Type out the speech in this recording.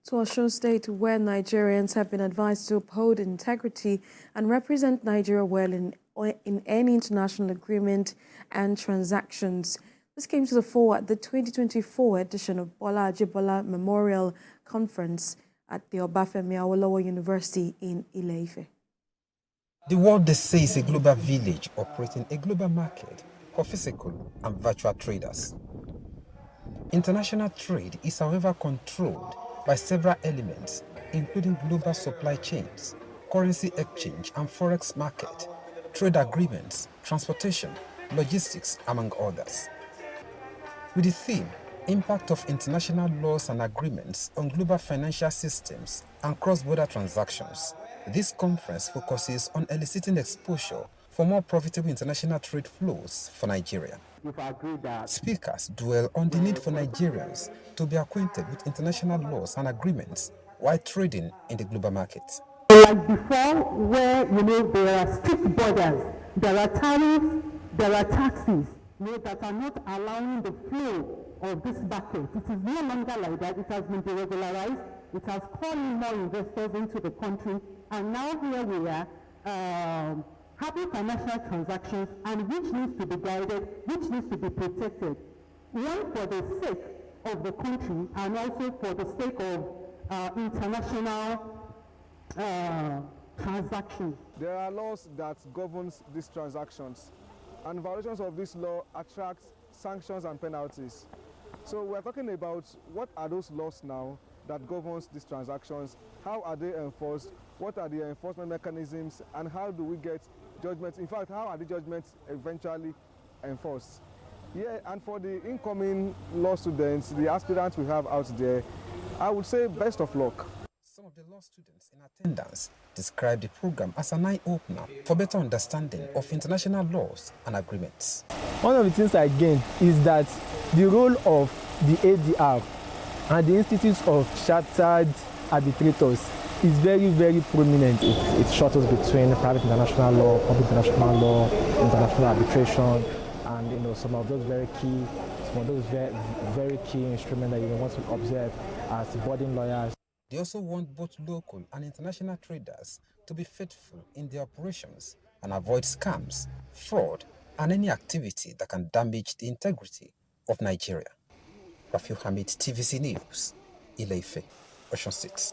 To Osun State, where Nigerians have been advised to uphold integrity and represent Nigeria well in any international agreement and transactions. This came to the fore at the 2024 edition of Bola Ajibola Memorial Conference at the Obafemi Awolowo University in Ile-Ife. The world, they say, is a global village operating a global market for physical and virtual traders. International trade is, however, controlled by several elements, including global supply chains, currency exchange and forex market, trade agreements, transportation, logistics, among others. With the theme, Impact of International Laws and Agreements on Global Financial Systems and Cross-Border Transactions, this conference focuses on eliciting exposure for more profitable international trade flows for Nigeria. Speakers dwell on the need for Nigerians to be acquainted with international laws and agreements while trading in the global market. Like before, where there are strict borders, there are tariffs, there are taxes that are not allowing the flow of this market. It is no longer like that. It has been deregularized. It has called in more investors into the country, and now here we are having financial transactions, and which needs to be guided, which needs to be protected, one for the sake of the country and also for the sake of international transactions. There are laws that govern these transactions, and violations of this law attract sanctions and penalties. So we're talking about what are those laws now that governs these transactions, how are they enforced, what are the enforcement mechanisms, and how do we get judgments? In fact, how are the judgments eventually enforced? Yeah, and for the incoming law students, the aspirants we have out there, I would say best of luck. Some of the law students in attendance described the program as an eye-opener for better understanding of international laws and agreements. One of the things I gained is that the role of the ADR and the Institute of Chartered Arbitrators is very, very prominent. It shuttles between private international law, public international law, international arbitration, and some of those very key instruments that you want to observe as budding lawyers. They also want both local and international traders to be faithful in their operations and avoid scams, fraud, and any activity that can damage the integrity of Nigeria. Rafiu Hamid, TVC News, Ile-Ife, Osun State.